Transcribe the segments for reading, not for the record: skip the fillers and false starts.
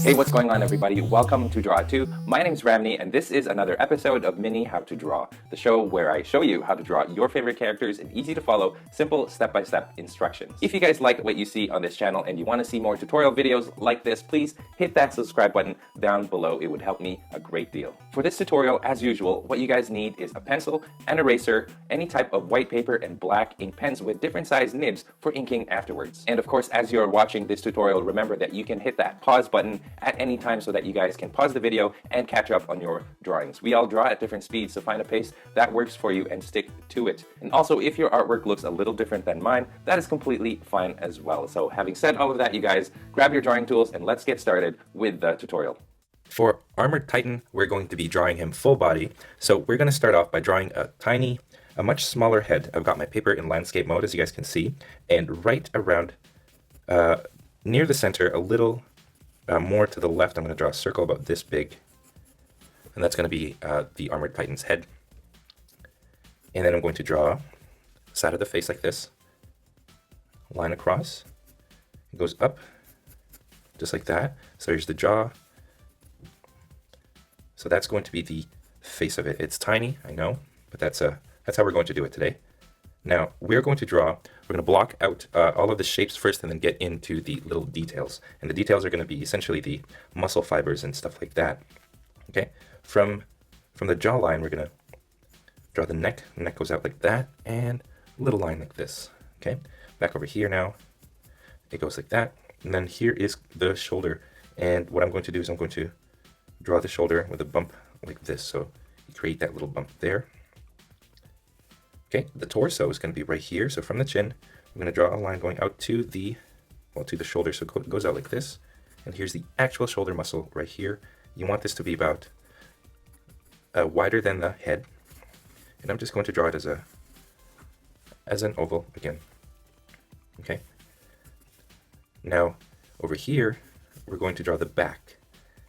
Hey, what's going on, everybody? Welcome to Draw 2. My name is Ramny, and this is another episode of Mini How to Draw, the show where I show you how to draw your favorite characters in easy to follow, simple step-by-step instructions. If you guys like what you see on this channel and you want to see more tutorial videos like this, please hit that subscribe button down below. It would help me a great deal. For this tutorial, as usual, what you guys need is a pencil, an eraser, any type of white paper, and black ink pens with different size nibs for inking afterwards. And of course, as you're watching this tutorial, remember that you can hit that pause button at any time so that you guys can pause the video and catch up on your drawings. We all draw at different speeds, so find a pace that works for you and stick to it. And also, if your artwork looks a little different than mine, that is completely fine as well. So having said all of that, you guys, grab your drawing tools and let's get started with the tutorial. For Armored Titan, we're going to be drawing him full body. So we're going to start off by drawing a much smaller head. I've got my paper in landscape mode, as you guys can see, and right around near the center, a little more to the left, I'm going to draw a circle about this big, and that's going to be the Armored Titan's head. And then I'm going to draw the side of the face like this, line across, it goes up, just like that. So here's the jaw. So that's going to be the face of it. It's tiny, I know, but that's how we're going to do it today. Now, we're going to block out all of the shapes first and then get into the little details. And the details are going to be essentially the muscle fibers and stuff like that. Okay, from the jawline, we're going to draw the neck. The neck goes out like that, and a little line like this. Okay, back over here now, it goes like that. And then here is the shoulder. And what I'm going to do is I'm going to draw the shoulder with a bump like this. So you create that little bump there. Okay, the torso is going to be right here. So from the chin, I'm going to draw a line going out to the shoulder. So it goes out like this. And here's the actual shoulder muscle right here. You want this to be about wider than the head. And I'm just going to draw it as an oval again. Okay. Now, over here, we're going to draw the back.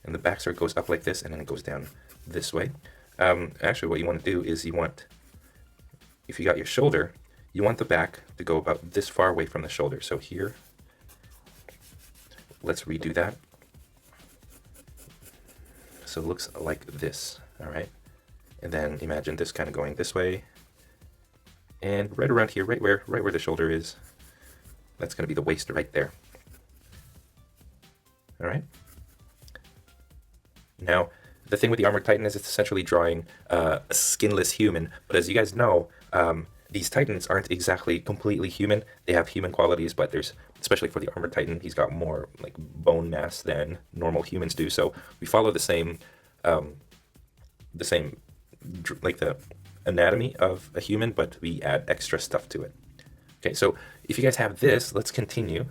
And the back sort of goes up like this, and then it goes down this way. Actually, what you want to do is if you got your shoulder, you want the back to go about this far away from the shoulder. So here, let's redo that. So it looks like this, all right? And then imagine this kind of going this way. And right around here, right where the shoulder is, that's going to be the waist right there. All right? Now, the thing with the Armored Titan is it's essentially drawing a skinless human, but as you guys know, these Titans aren't exactly completely human. They have human qualities, but especially for the Armored Titan, he's got more like bone mass than normal humans do. So we follow the same like the anatomy of a human, but we add extra stuff to it. Okay, so if you guys have this, let's continue.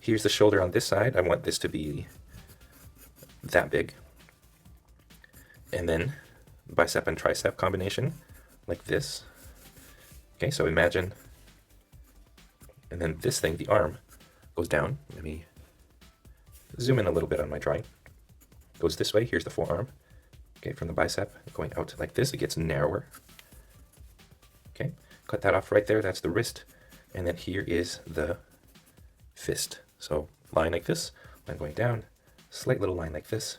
Here's the shoulder on this side. I want this to be that big. And then bicep and tricep combination like this. Okay, so imagine, and then this thing, the arm, goes down. Let me zoom in a little bit on my drawing. Goes this way, here's the forearm. Okay, from the bicep, going out like this, it gets narrower. Okay, cut that off right there, that's the wrist. And then here is the fist. So line like this, line going down, slight little line like this,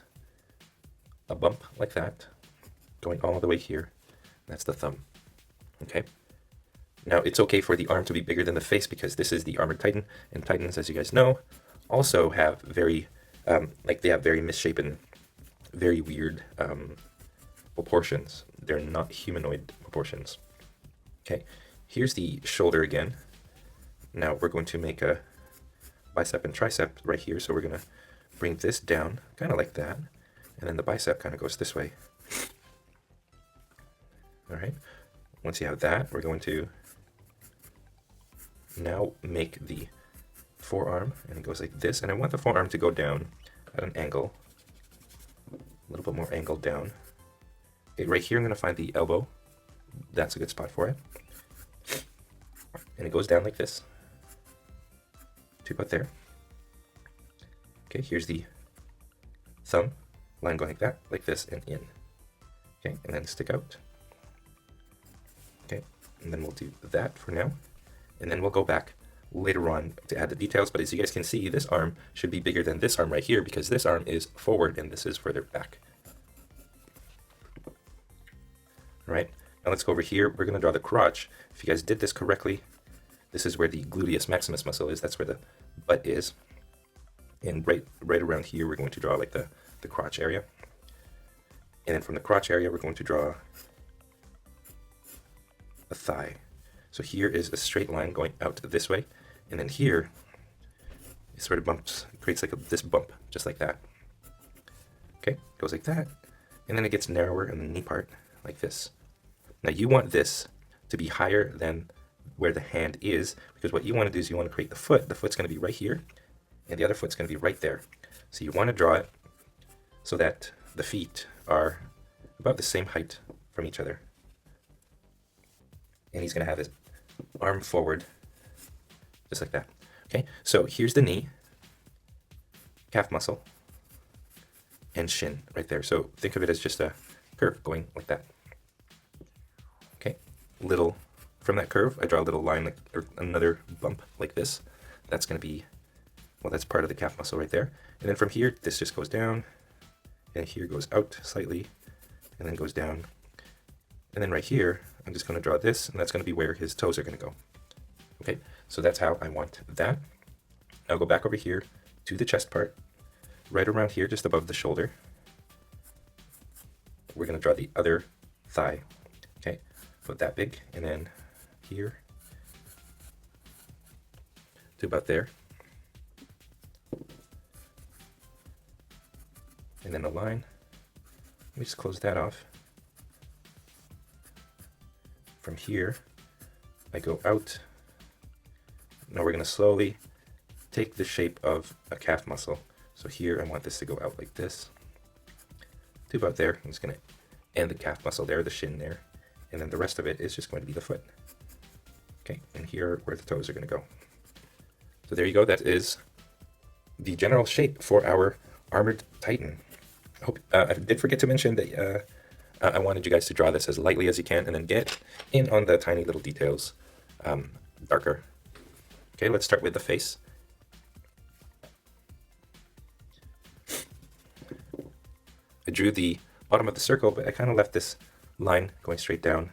a bump like that, going all the way here. That's the thumb. Okay. Now, it's okay for the arm to be bigger than the face because this is the Armored Titan, and Titans, as you guys know, also have very misshapen, very weird proportions. They're not humanoid proportions. Okay, here's the shoulder again. Now, we're going to make a bicep and tricep right here, so we're going to bring this down, kind of like that, and then the bicep kind of goes this way. All right, once you have that, we're going to now make the forearm, and it goes like this, and I want the forearm to go down at an angle, a little bit more angle down. Okay, right here I'm going to find the elbow. That's a good spot for it. And it goes down like this to about there. Okay, here's the thumb, line going like that, like this, and in. Okay, and then stick out. Okay, and then we'll do that for now. And then we'll go back later on to add the details, but as you guys can see, this arm should be bigger than this arm right here because this arm is forward and this is further back. All right, now let's go over here. We're going to draw the crotch. If you guys did this correctly, this is where the gluteus maximus muscle is. That's where the butt is. And right around here, we're going to draw like the crotch area. And then from the crotch area, we're going to draw a thigh. So here is a straight line going out this way. And then here, it sort of bumps, creates like this bump, just like that. Okay, goes like that. And then it gets narrower in the knee part, like this. Now you want this to be higher than where the hand is, because what you want to do is you want to create the foot. The foot's going to be right here, and the other foot's going to be right there. So you want to draw it so that the feet are about the same height from each other. And he's going to have his arm forward, just like that. Okay, so here's the knee, calf muscle, and shin right there. So think of it as just a curve going like that. Okay, little, from that curve, I draw a little line, like, or another bump like this. That's going to be, well, that's part of the calf muscle right there. And then from here, this just goes down, and here goes out slightly, and then goes down. And then right here, I'm just going to draw this, and that's going to be where his toes are going to go. Okay, so that's how I want that. Now go back over here to the chest part, right around here, just above the shoulder. We're going to draw the other thigh. Okay, about that big, and then here to about there. And then a line. Let me just close that off. From here, I go out. Now we're going to slowly take the shape of a calf muscle. So here I want this to go out like this to about there. I'm just going to end the calf muscle there, the shin there, and then the rest of it is just going to be the foot. Okay, and here where the toes are going to go. So there you go. That is the general shape for our armored titan. I hope I did forget to mention that I wanted you guys to draw this as lightly as you can and then get in on the tiny little details darker. Okay, let's start with the face. I drew the bottom of the circle, but I kind of left this line going straight down. And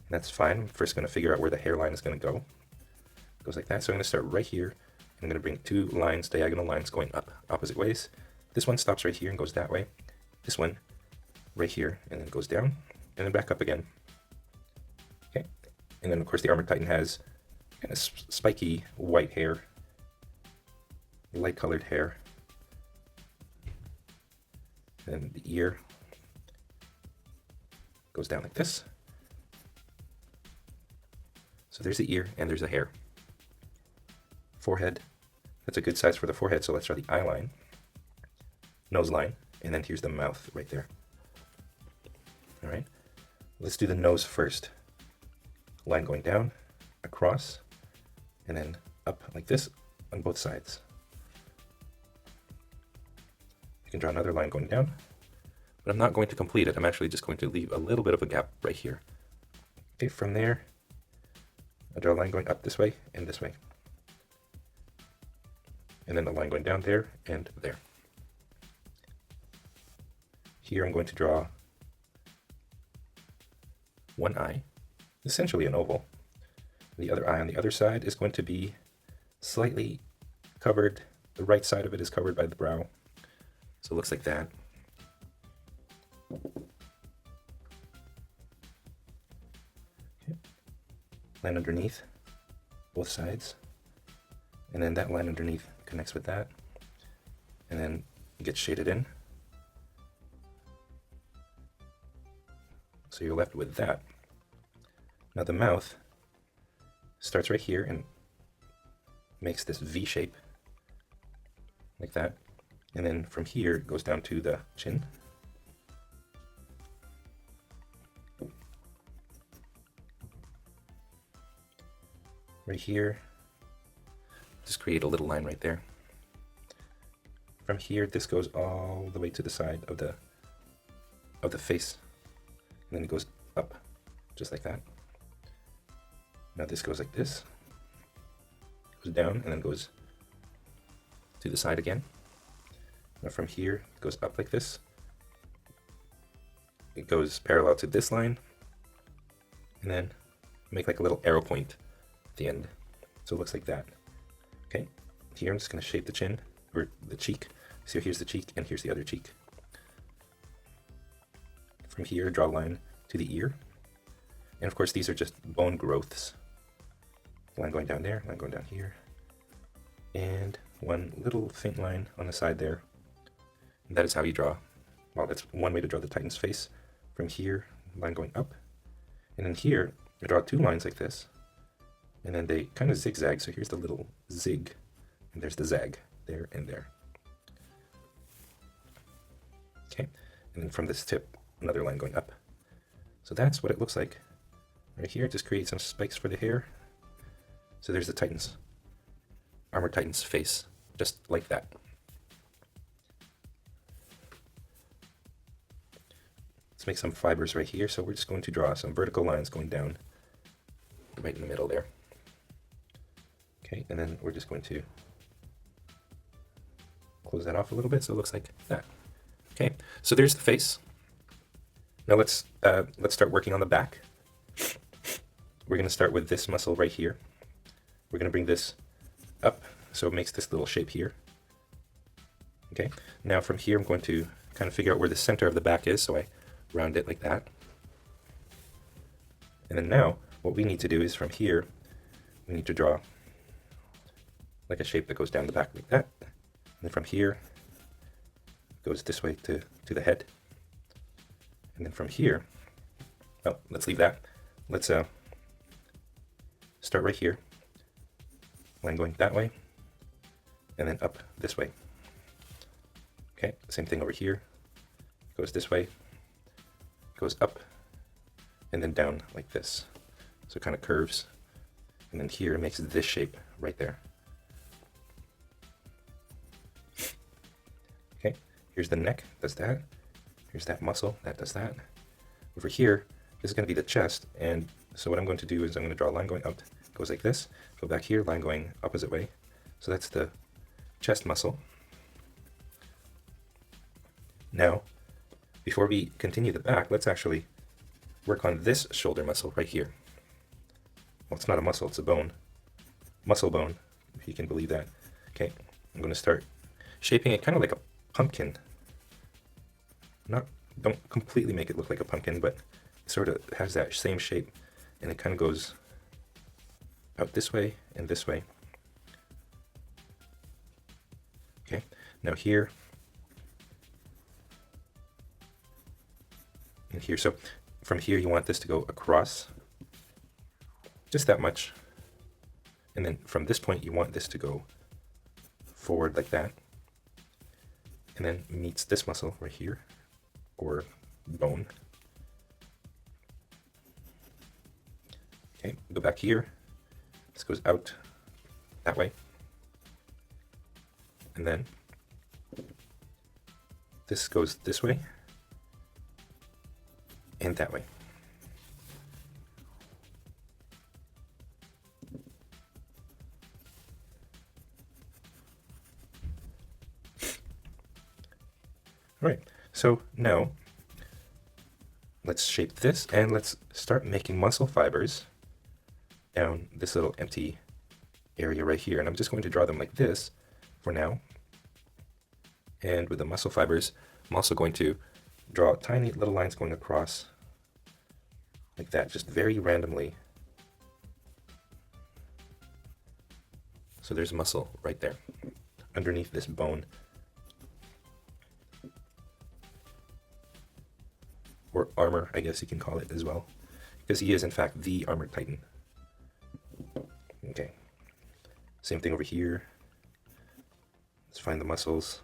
that's fine. I'm first going to figure out where the hairline is going to go. It goes like that. So I'm going to start right here. I'm going to bring two lines, diagonal lines going up opposite ways. This one stops right here and goes that way. This one right here and then goes down and then back up again. Okay, and then of course the armored titan has kind of spiky white hair, light colored hair, and the ear goes down like this. So there's the ear and there's the hair. Forehead, that's a good size for the forehead, so let's draw the eye line, nose line, and then here's the mouth right there. All right, let's do the nose first. Line going down, across, and then up like this on both sides. I can draw another line going down, but I'm not going to complete it. I'm actually just going to leave a little bit of a gap right here. Okay, from there, I draw a line going up this way and this way. And then the line going down there and there. Here I'm going to draw one eye, essentially an oval. The other eye on the other side is going to be slightly covered. The right side of it is covered by the brow. So it looks like that. Okay. Line underneath, both sides. And then that line underneath connects with that. And then it gets shaded in. So you're left with that. Now the mouth starts right here and makes this V shape, like that. And then from here it goes down to the chin. Right here, just create a little line right there. From here, this goes all the way to the side of the face. And then it goes up, just like that. Now this goes like this. goes down and then goes to the side again. Now from here, it goes up like this. It goes parallel to this line, and then make like a little arrow point at the end. So it looks like that. Okay, here I'm just going to shape the chin, or the cheek. So here's the cheek, and here's the other cheek. From here, draw a line to the ear. And of course, these are just bone growths. Line going down there, line going down here. And one little faint line on the side there. And that is how you draw. Well, that's one way to draw the Titan's face. From here, line going up. And then here, I draw two lines like this. And then they kind of zigzag. So here's the little zig. And there's the zag there and there. Okay. And then from this tip, another line going up. So that's what it looks like. Right here, just create some spikes for the hair. So there's the Titan's, Armored Titan's face, just like that. Let's make some fibers right here. So we're just going to draw some vertical lines going down right in the middle there. Okay, and then we're just going to close that off a little bit so it looks like that. Okay, so there's the face. Now let's start working on the back. We're going to start with this muscle right here. We're going to bring this up so it makes this little shape here. Okay, now from here I'm going to kind of figure out where the center of the back is, so I round it like that. And then now what we need to do is from here we need to draw like a shape that goes down the back like that. And then from here it goes this way to the head. And then from here, oh, let's leave that. Let's start right here. Line going that way, and then up this way. Okay, same thing over here. Goes this way, goes up, and then down like this. So it kind of curves. And then here it makes this shape right there. Okay, here's the neck, does that. Here's that muscle, that does that. Over here, this is going to be the chest, and so what I'm going to do is I'm going to draw a line going up, goes like this, go back here, line going opposite way. So that's the chest muscle. Now, before we continue the back, let's actually work on this shoulder muscle right here. Well, it's not a muscle, it's a bone. Muscle bone, if you can believe that. Okay, I'm going to start shaping it kind of like a pumpkin. Don't completely make it look like a pumpkin, but it sort of has that same shape, and it kind of goes out this way and this way. Okay, now here and here. So from here you want this to go across, just that much. And then from this point you want this to go forward like that. And then meets this muscle right here, or bone. Okay, go back here. This goes out that way. And then this goes this way and that way. All right, so now let's shape this and let's start making muscle fibers down this little empty area right here. And I'm just going to draw them like this for now. And with the muscle fibers, I'm also going to draw tiny little lines going across like that, just very randomly. So there's muscle right there underneath this bone. Or armor, I guess you can call it as well, because he is in fact the Armored Titan. Okay, same thing over here. Let's find the muscles.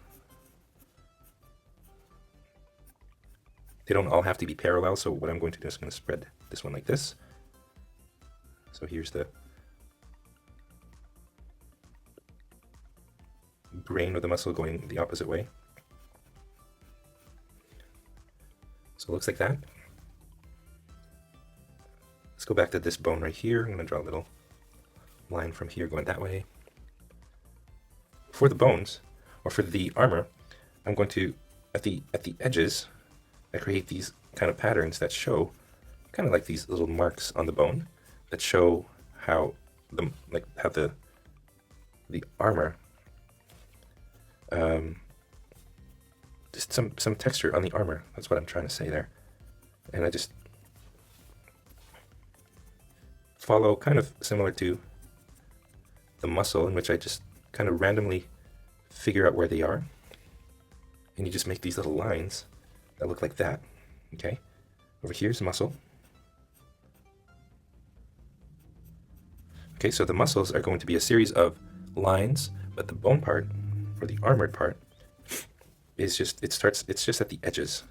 They don't all have to be parallel, so what I'm going to do is I'm going to spread this one like this. So here's the grain of the muscle going the opposite way. So it looks like that. Let's go back to this bone right here. I'm going to draw a little line from here going that way. for the bones, or for the armor, I'm going to, at the edges, I create these kind of patterns that show, kind of like these little marks on the bone, that show how the armor, just some texture on the armor. That's what I'm trying to say there. And I just follow, kind of similar to the muscle, in which I just kind of randomly figure out where they are. And you just make these little lines that look like that. Okay, over here's muscle. Okay, so the muscles are going to be a series of lines, but the bone part, or the armored part, is just, it's just at the edges,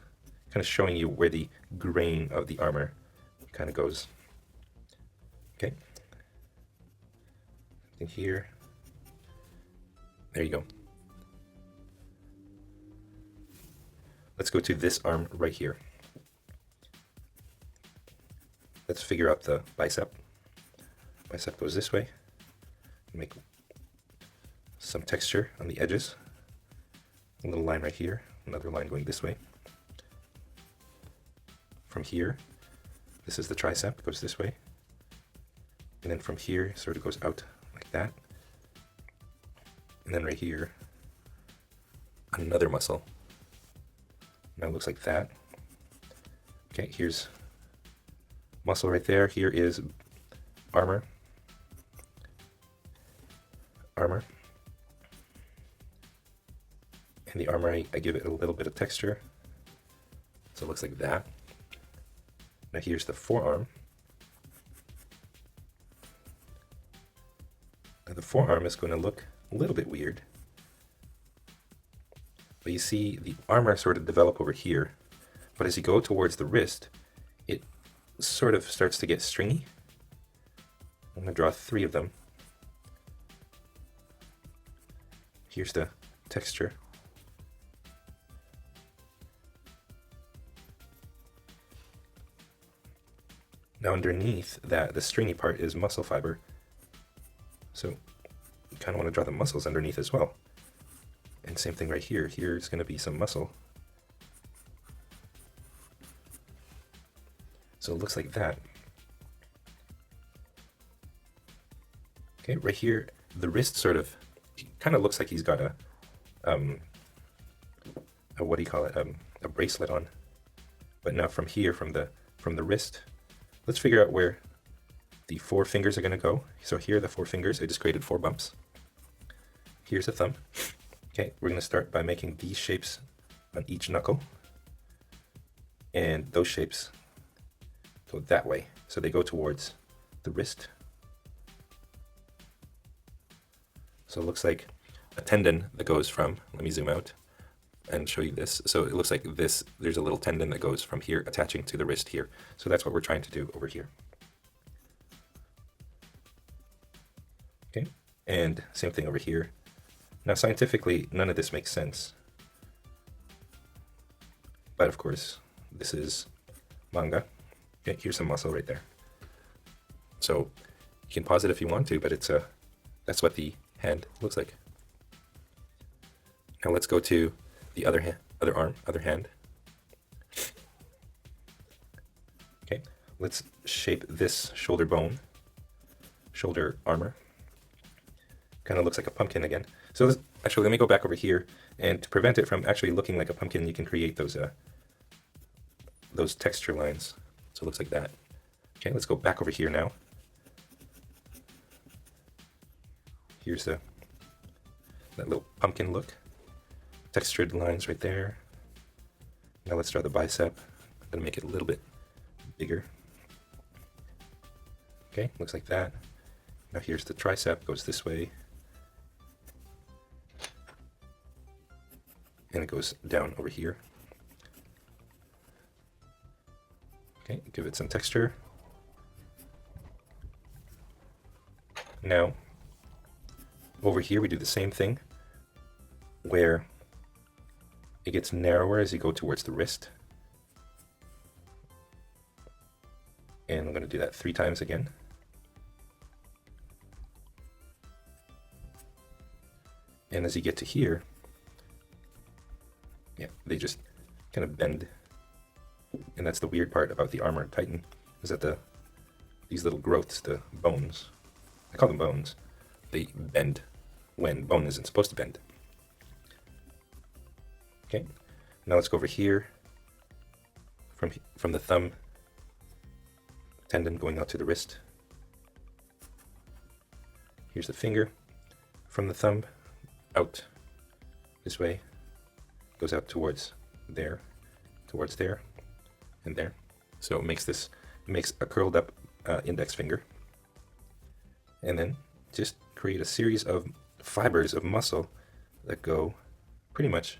kind of showing you where the grain of the armor kind of goes. Okay, in here, there you go. Let's go to this arm right here. Let's figure out the bicep. Bicep goes this way. Make some texture on the edges. A little line right here, another line going this way. From here, this is the tricep, it goes this way. And then from here, sort of goes out like that. And then right here, another muscle. Now it looks like that. Okay, here's muscle right there. Here is armor. Armor. And the armor, I give it a little bit of texture. So it looks like that. Now here's the forearm. Now the forearm is going to look a little bit weird. But you see the armor sort of develop over here. But as you go towards the wrist, it sort of starts to get stringy. I'm going to draw 3 of them. Here's the texture. Now underneath that, the stringy part is muscle fiber. So you kind of want to draw the muscles underneath as well. And same thing right here. Here's going to be some muscle. So it looks like that. Okay, right here, the wrist sort of kind of looks like he's got a what do you call it? A bracelet on. But now from here, from the wrist, let's figure out where the 4 fingers are going to go. So here, the 4 fingers, I just created 4 bumps. Here's a thumb. Okay, we're going to start by making these shapes on each knuckle. And those shapes go that way. So they go towards the wrist. So it looks like a tendon that goes from, let me zoom out and show you this. So it looks like this, there's a little tendon that goes from here attaching to the wrist here. So that's what we're trying to do over here. Okay, and same thing over here. Now scientifically, none of this makes sense. But of course, this is manga. Okay, here's some muscle right there. So you can pause it if you want to, but it's that's what the hand looks like. Now let's go to the other hand, other hand. Okay, let's shape this shoulder bone, shoulder armor. Kind of looks like a pumpkin again. So this, actually, let me go back over here, and to prevent it from actually looking like a pumpkin, you can create those texture lines. So it looks like that. Okay, let's go back over here now. Here's that little pumpkin look. Textured lines right there. Now let's draw the bicep. I'm gonna make it a little bit bigger. Okay, looks like that. Now here's the tricep, goes this way. And it goes down over here. Okay, give it some texture. Now, over here we do the same thing, where it gets narrower as you go towards the wrist. And I'm going to do that 3 times again. And as you get to here, yeah, they just kind of bend. And that's the weird part about the Armored Titan, is that these little growths, the bones, I call them bones, they bend when bone isn't supposed to bend. Okay, now let's go over here, from the thumb tendon going out to the wrist. Here's the finger, from the thumb out this way, goes out towards there, and there. So it makes a curled up index finger. And then just create a series of fibers of muscle that go pretty much,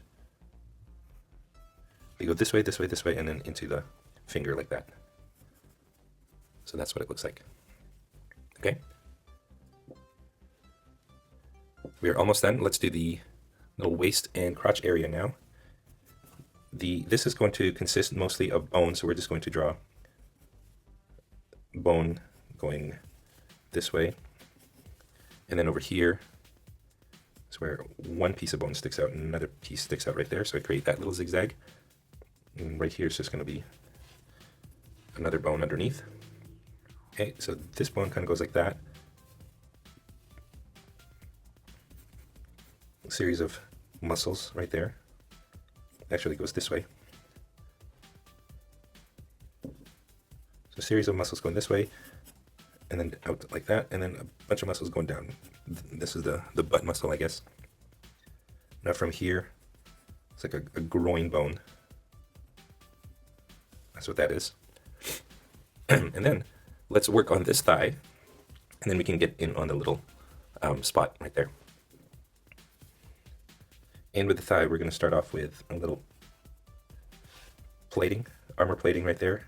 they go this way, this way, this way, and then into the finger like that. So that's what it looks like. Okay. We are almost done. Let's do the little waist and crotch area now. This is going to consist mostly of bone, so we're just going to draw bone going this way. And then over here is where one piece of bone sticks out and another piece sticks out right there. So I create that little zigzag. And right here is just going to be another bone underneath. Okay, so this bone kind of goes like that. A series of muscles right there. Actually goes this way. So a series of muscles going this way, and then out like that, and then a bunch of muscles going down. This is the butt muscle, I guess. Now from here, it's like a groin bone. That's what that is. And then let's work on this thigh, and then we can get in on the little spot right there. And with the thigh, we're going to start off with a little plating, armor plating right there,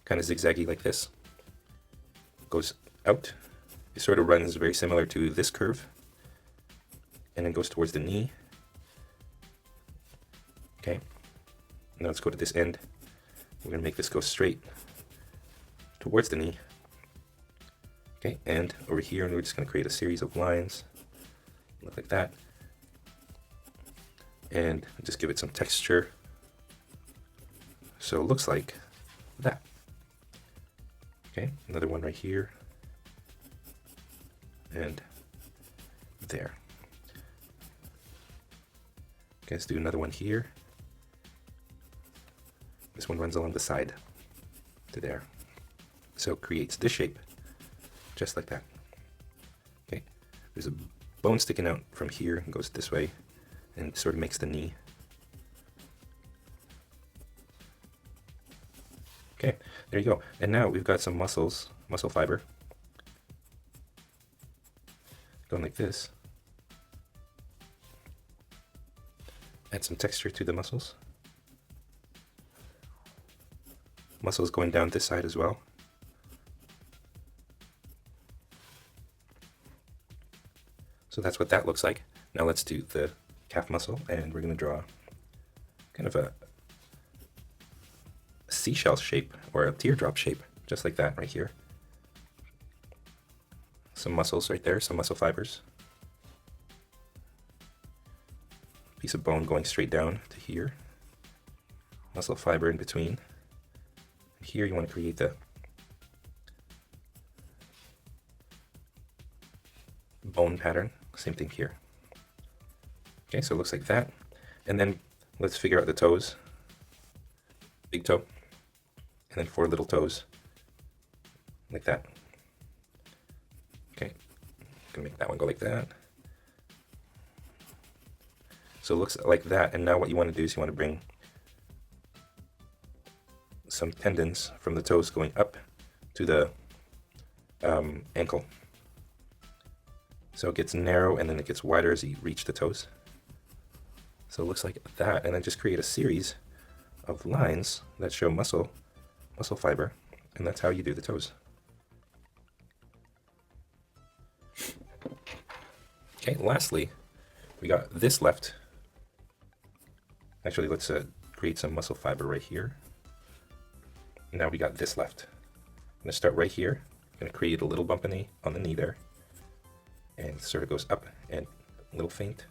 kind of zigzaggy like this. Goes out. It sort of runs very similar to this curve, and then goes towards the knee. Okay. Now let's go to this end. We're going to make this go straight towards the knee. Okay, and over here, we're just going to create a series of lines, look like that. And just give it some texture. So it looks like that. Okay, another one right here. And there. Okay, let's do another one here. This one runs along the side to there. So it creates this shape, just like that. Okay, there's a bone sticking out from here and goes this way, and sort of makes the knee. Okay, there you go. And now we've got some muscle fiber, going like this. Add some texture to the muscles. Muscles going down this side as well. So that's what that looks like. Now let's do the calf muscle, and we're going to draw kind of a seashell shape or a teardrop shape, just like that right here. Some muscles right there, some muscle fibers. Piece of bone going straight down to here. Muscle fiber in between. Here you want to create the bone pattern. Same thing here. Okay, so it looks like that. And then let's figure out the toes. Big toe. And then 4 little toes. Like that. Okay. Gonna make that one go like that. So it looks like that. And now what you want to do is you want to bring some tendons from the toes going up to the ankle. So it gets narrow and then it gets wider as you reach the toes. So it looks like that, and then just create a series of lines that show muscle fiber, and that's how you do the toes. Okay, lastly, we got this left. Actually, let's create some muscle fiber right here. Now we got this left. I'm going to start right here. I'm going to create a little bump on the knee there. And it sort of goes up and little feint,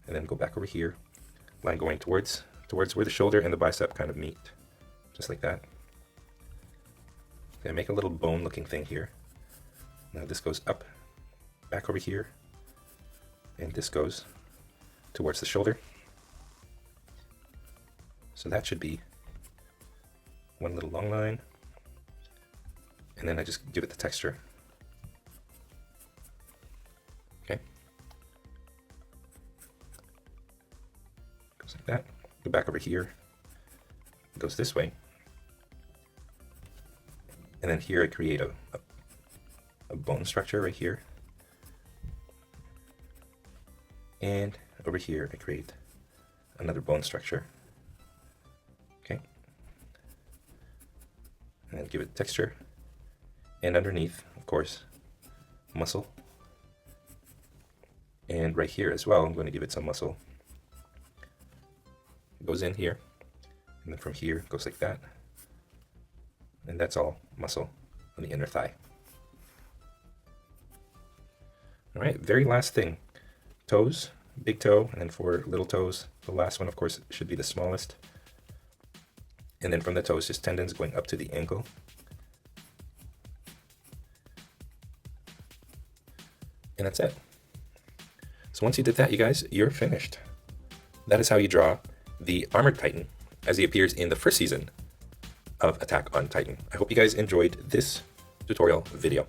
and then go back over here, line going towards where the shoulder and the bicep kind of meet, just like that. Okay, make a little bone looking thing here. Now this goes up, back over here, and this goes towards the shoulder. So that should be one little long line, and then I just give it the texture. Okay. Goes like that. Go back over here. It goes this way. And then here I create a bone structure right here. And over here I create another bone structure. Okay. And then give it texture. And underneath, of course, muscle. And right here as well, I'm going to give it some muscle. It goes in here, and then from here it goes like that. And that's all muscle on the inner thigh. All right, very last thing. Toes, big toe, and then 4 little toes. The last one, of course, should be the smallest. And then from the toes, just tendons going up to the ankle. And that's it. So once you did that, you guys, you're finished. That is how you draw the Armored Titan as he appears in the first season of Attack on Titan. I hope you guys enjoyed this tutorial video.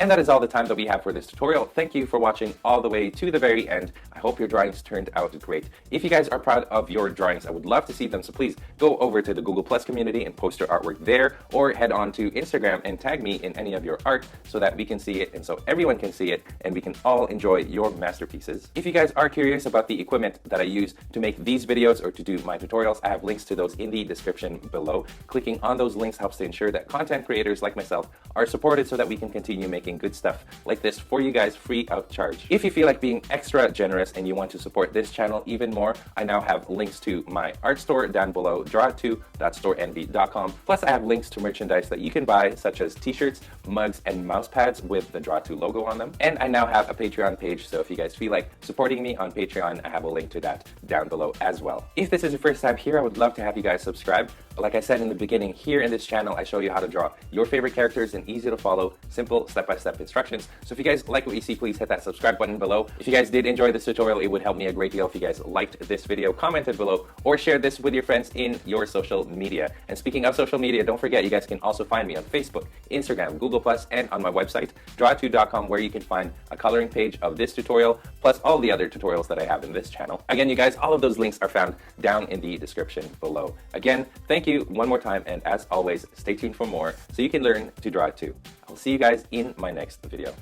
And that is all the time that we have for this tutorial. Thank you for watching all the way to the very end. I hope your drawings turned out great. If you guys are proud of your drawings, I would love to see them, so please go over to the Google Plus community and post your artwork there, or head on to Instagram and tag me in any of your art so that we can see it and so everyone can see it and we can all enjoy your masterpieces. If you guys are curious about the equipment that I use to make these videos or to do my tutorials, I have links to those in the description below. Clicking on those links helps to ensure that content creators like myself are supported so that we can continue making good stuff like this for you guys free of charge. If you feel like being extra generous and you want to support this channel even more, I now have links to my art store down below, draw2.storenvy.com. Plus I have links to merchandise that you can buy, such as t-shirts, mugs, and mouse pads with the Draw2 logo on them. And I now have a Patreon page, so if you guys feel like supporting me on Patreon, I have a link to that down below as well. If this is your first time here, I would love to have you guys subscribe. Like I said in the beginning, here in this channel, I show you how to draw your favorite characters in easy to follow, simple step-by-step instructions. So if you guys like what you see, please hit that subscribe button below. If you guys did enjoy this tutorial, it would help me a great deal if you guys liked this video, commented below, or shared this with your friends in your social media. And speaking of social media, don't forget you guys can also find me on Facebook, Instagram, Google+, and on my website, draw2.com, where you can find a coloring page of this tutorial, plus all the other tutorials that I have in this channel. Again, you guys, all of those links are found down in the description below. Again, thank you one more time, and as always, stay tuned for more so you can learn to draw too. I'll see you guys in my next video.